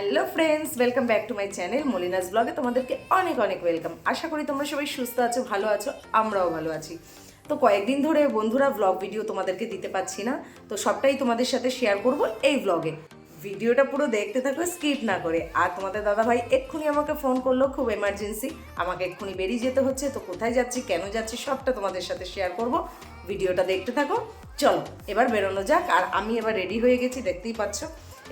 Hello friends, welcome back to my channel মলিনাস ব্লগে। তোমাদেরকে অনেক অনেক ওয়েলকাম। আশা করি তোমরা সবাই সুস্থ আছো, ভালো আছো, আমরাও ভালো আছি। তো কয়েকদিন ধরে বন্ধুরা ব্লগ ভিডিও তোমাদেরকে দিতে পারছি না, তো সবটাই তোমাদের সাথে শেয়ার করব এই ব্লগে। ভিডিওটা পুরো দেখতে থাকো, স্কিপ না করে। আর তোমাদের দাদাভাই এক্ষুনি আমাকে ফোন করলো, খুব এমার্জেন্সি, আমাকে এক্ষুনি বেরিয়ে যেতে হচ্ছে। তো কোথায় যাচ্ছি, কেন যাচ্ছি, সবটা তোমাদের সাথে শেয়ার করব। ভিডিওটা দেখতে থাকো। চলো এবার বেরোনো যাক। আর আমি এবার রেডি হয়ে গেছি, দেখতেই পাচ্ছ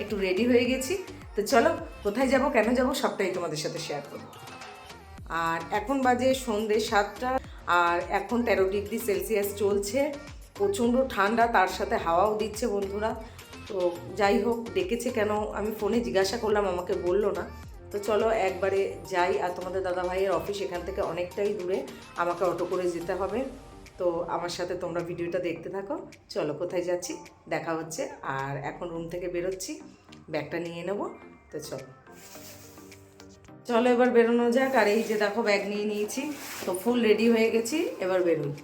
একটু রেডি হয়ে গেছি। তো চলো কোথায় যাব, কেন যাব, সবটাই তোমাদের সাথে শেয়ার করব। আর এখন বাজে সন্ধ্যে 7টা, আর এখন 13 ডিগ্রি সেলসিয়াস চলছে। প্রচণ্ড ঠান্ডা, তার সাথে হাওয়াও দিচ্ছে বন্ধুরা। তো যাই হোক, ডেকেছে কেন আমি ফোনে জিজ্ঞাসা করলাম, আমাকে বললো না। তো চলো একবারে যাই। আর তোমাদের দাদাভাইয়ের অফিস এখান থেকে অনেকটাই দূরে, আমাকে অটো করে যেতে হবে। তো আমার সাথে তোমরা ভিডিওটা দেখতে থাকো। চলো কোথায় যাচ্ছি দেখা হচ্ছে। আর এখন রুম থেকে বেরোচ্ছি, ব্যাগটা নিয়ে নেবো। তো চলো চলো এবার বেরোনো যাক। আর এই যে দেখো ব্যাগ নিয়ে নিয়েছি, তো ফুল রেডি হয়ে গেছি, এবার বেরোই।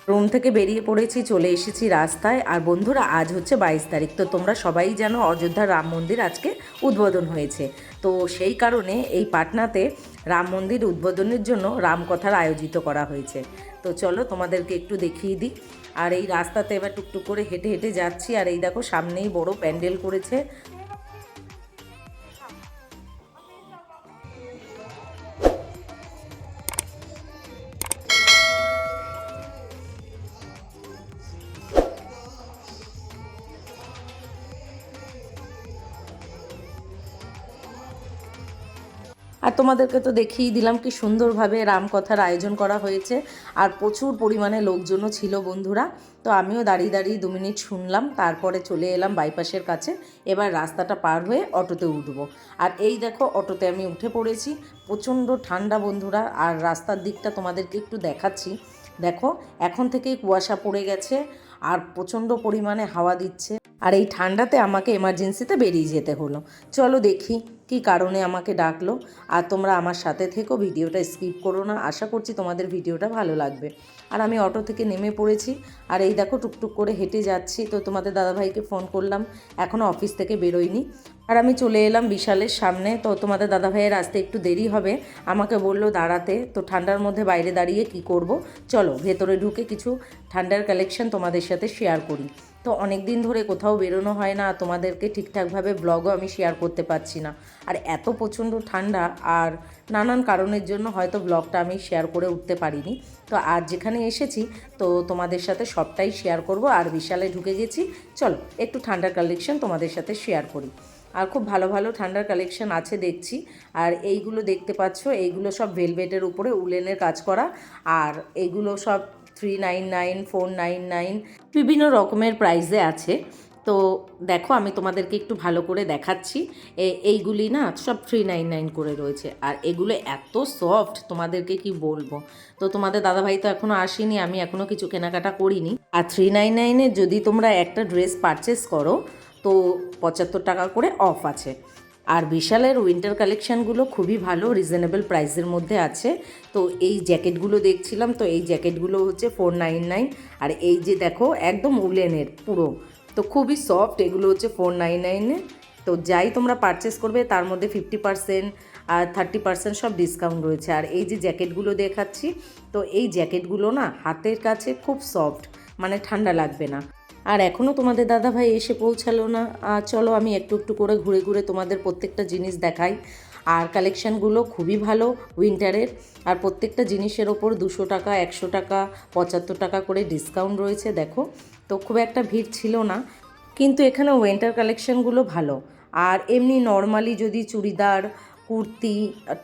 রুম থেকে বেরিয়ে পড়েছি, চলে এসেছি রাস্তায়। আর বন্ধুরা আজ হচ্ছে 22 তারিখ। তো তোমরা সবাই জানো অযোধ্যার রাম মন্দির আজকে উদ্বোধন হয়েছে। তো সেই কারণে এই পাটনাতে রাম মন্দির উদ্বোধনের জন্য রামকথার আয়োজিত করা হয়েছে। তো চলো তোমাদেরকে একটু দেখিয়ে দিই। আর এই রাস্তাতে এবার টুকটুক করে হেঁটে হেঁটে যাচ্ছি। আর এই দেখো সামনেই বড় প্যান্ডেল করেছে। আর তোমাদেরকে তো দেখিয়ে দিলাম কি সুন্দরভাবে রামকথার আয়োজন করা হয়েছে। আর প্রচুর পরিমাণে লোকজনও ছিল বন্ধুরা। তো আমিও দাঁড়িয়ে দাঁড়িয়ে 2 মিনিট শুনলাম, তারপরে চলে এলাম বাইপাসের কাছে। এবার রাস্তাটা পার হয়ে অটোতে উঠবো। আর এই দেখো অটোতে আমি উঠে পড়েছি। প্রচণ্ড ঠান্ডা বন্ধুরা। আর রাস্তার দিকটা তোমাদেরকে একটু দেখাচ্ছি। দেখো এখন থেকেই কুয়াশা পড়ে গেছে, আর প্রচণ্ড পরিমাণে হাওয়া দিচ্ছে। আর এই ঠান্ডাতে আমাকে এমার্জেন্সিতে বেরিয়ে যেতে হলো। চলো দেখি কী কারণে আমাকে ডাকলো। আর তোমরা আমার সাথে থেকো, ভিডিওটা স্কিপ করো না। আশা করছি তোমাদের ভিডিওটা ভালো লাগবে। আর আমি অটো থেকে নেমে পড়েছি। আর এই দেখো টুকটুক করে হেঁটে যাচ্ছি। তো তোমাদের দাদাভাইকে ফোন করলাম, এখনও অফিস থেকে বেরোয়নি। আর আমি চলে এলাম বিশালের সামনে। তো তোমাদের দাদাভাইয়ের আসতে একটু দেরি হবে, আমাকে বললো দাঁড়াতে। তো ঠান্ডার মধ্যে বাইরে দাঁড়িয়ে কি করব, চলো ভেতরে ঢুকে কিছু ঠান্ডার কালেকশন তোমাদের সাথে শেয়ার করি। তো অনেক দিন ধরে কোথাও বেরোনো হয় না, তোমাদেরকে ঠিকঠাকভাবে ব্লগও আমি শেয়ার করতে পারছি না। আর এত প্রচণ্ড ঠান্ডা, আর নানান কারণের জন্য হয়তো ব্লগটা আমি শেয়ার করে উঠতে পারিনি। তো আজ যেখানে এসেছি, তো তোমাদের সাথে সবটাই শেয়ার করব। আর বিশালে ঢুকে গেছি, চলো একটু ঠান্ডার কালেকশন তোমাদের সাথে শেয়ার করি। আর খুব ভালো ভালো ঠান্ডার কালেকশন আছে দেখছি। আর এইগুলো দেখতে পাচ্ছ, এইগুলো সব ভেলভেটের উপরে উলেনের কাজ করা। আর এইগুলো সব 399, 499, বিভিন্ন রকমের প্রাইসে আছে। তো দেখো আমি তোমাদেরকে একটু ভালো করে দেখাচ্ছি। এইগুলি না সব 399 করে রয়েছে। আর এগুলো এত সফট, তোমাদেরকে কি বলবো। তো তোমাদের দাদাভাই তো এখনও আসেনি, আমি এখনও কিছু কেনাকাটা করিনি। আর 399-এ যদি তোমরা একটা ড্রেস পারচেস করো, তো 75 টাকা করে অফ আছে। আর বিশালের উইন্টার কালেকশানগুলো খুবই ভালো, রিজনেবল প্রাইসের মধ্যে আছে। তো এই জ্যাকেটগুলো দেখছিলাম, তো এই জ্যাকেটগুলো হচ্ছে 499। আর এই যে দেখো একদম উলেনের পুরো, তো খুবই সফট, এগুলো হচ্ছে 499-এ। তো যাই তোমরা পারচেস করবে তার মধ্যে 50% আর 30% সব ডিসকাউন্ট রয়েছে। আর এই যে জ্যাকেটগুলো দেখাচ্ছি, তো এই জ্যাকেটগুলো না হাতের কাছে খুব সফট, মানে ঠান্ডা লাগবে না। আর এখনও তোমাদের দাদাভাই এসে পৌঁছালো না। চলো আমি একটু একটু করে ঘুরে ঘুরে তোমাদের প্রত্যেকটা জিনিস দেখাই। আর কালেকশানগুলো খুবই ভালো উইন্টারের। আর প্রত্যেকটা জিনিসের ওপর 200 টাকা, 100 টাকা, 75 টাকা করে ডিসকাউন্ট রয়েছে দেখো। তো খুব একটা ভিড় ছিল না, কিন্তু এখানে উইন্টার কালেকশানগুলো ভালো। আর এমনি নর্মালি যদি চুড়িদার, কুর্তি,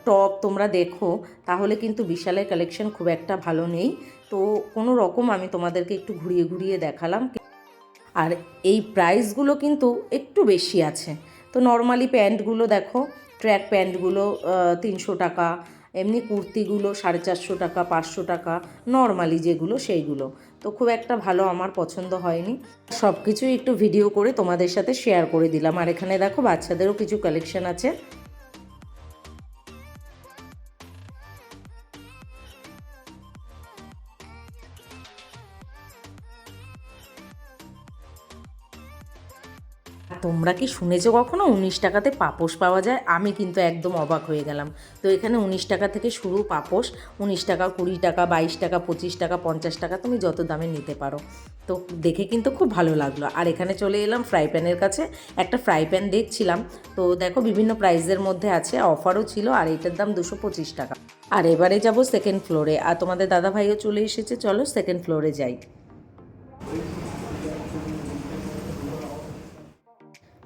টপ তোমরা দেখো, তাহলে কিন্তু বিশালের কালেকশান খুব একটা ভালো নেই। তো কোনো রকম আমি তোমাদেরকে একটু ঘুরিয়ে ঘুরিয়ে দেখালাম। আর এই প্রাইসগুলো কিন্তু একটু বেশি আছে। তো নর্মালি প্যান্টগুলো দেখো, ট্র্যাক প্যান্টগুলো 300 টাকা, এমনি কুর্তিগুলো 450 টাকা, 500 টাকা, নর্মালি যেগুলো সেইগুলো। তো খুব একটা ভালো আমার পছন্দ হয়নি। সব কিছুই একটু ভিডিও করে তোমাদের সাথে শেয়ার করে দিলাম। আর এখানে দেখো বাচ্চাদেরও কিছু কালেকশন আছে। তোমরা কি শুনেছো কখনো 19 টাকাতে পাপোশ পাওয়া যায়? আমি কিন্তু একদম অবাক হয়ে গেলাম। তো এখানে 19 টাকা থেকে শুরু পাপোশ, 19 টাকা, 20 টাকা, 22 টাকা, 25 টাকা, 50 টাকা, তুমি যত দামে নিতে পারো। তো দেখে কিন্তু খুব ভালো লাগলো। আর এখানে চলে এলাম ফ্রাই প্যানের কাছে, একটা ফ্রাই প্যান দেখছিলাম। তো দেখো বিভিন্ন প্রাইসের মধ্যে আছে, অফারও ছিল, আর এটার দাম 225 টাকা। আর এবারে যাব সেকেন্ড ফ্লোরে, আর তোমাদের দাদাভাইও চলে এসেছে, চলো সেকেন্ড ফ্লোরে যাই।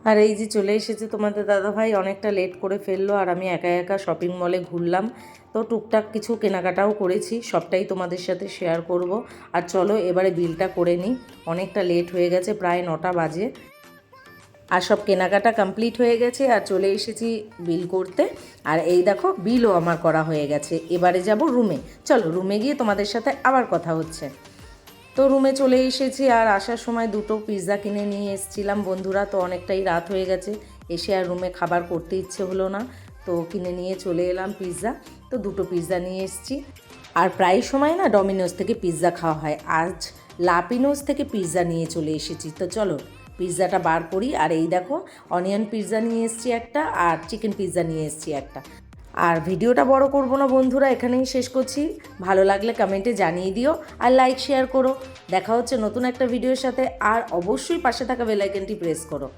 আর এই যে চলে এসেছে তোমাদের দাদাভাই, অনেকটা লেট করে ফেললো, আর আমি একা একা শপিং মলে ঘুরলাম। তো টুকটাক কিছু কেনাকাটাও করেছি, সবটাই তোমাদের সাথে শেয়ার করব। আর চলো এবারে বিলটা করে নিই, অনেকটা লেট হয়ে গেছে, প্রায় 9টা বাজে। আর সব কেনাকাটা কমপ্লিট হয়ে গেছে, আর চলে এসেছি বিল করতে। আর এই দেখো বিলও আমার করা হয়ে গেছে। এবারে যাব রুমে, চলো রুমে গিয়ে তোমাদের সাথে আবার কথা হচ্ছে। তো রুমে চলে এসেছি, আর আসার সময় 2টো পিৎজা কিনে নিয়ে এসেছিলাম বন্ধুরা। তো অনেকটাই রাত হয়ে গেছে, এসে আর রুমে খাবার করতে ইচ্ছে হলো না, তো কিনে নিয়ে চলে এলাম পিৎজা। তো 2টো পিৎজা নিয়ে এসেছি। আর প্রায় সময় না ডমিনোজ থেকে পিৎজা খাওয়া হয়, আজ লাপিনোজ থেকে পিৎজা নিয়ে চলে এসেছি। তো চলো পিৎজাটা বার করি। আর এই দেখো অনিয়ন পিৎজা নিয়ে এসেছি একটা, আর চিকেন পিৎজা নিয়ে এসেছি একটা। আর ভিডিওটা বড় করব না বন্ধুরা, এখানেই শেষ করছি। ভালো লাগলে কমেন্টে জানিয়ে দিও, আর লাইক শেয়ার করো। দেখা হচ্ছে নতুন একটা ভিডিওর সাথে, আর অবশ্যই পাশে থাকা বেল আইকনটি প্রেস করো।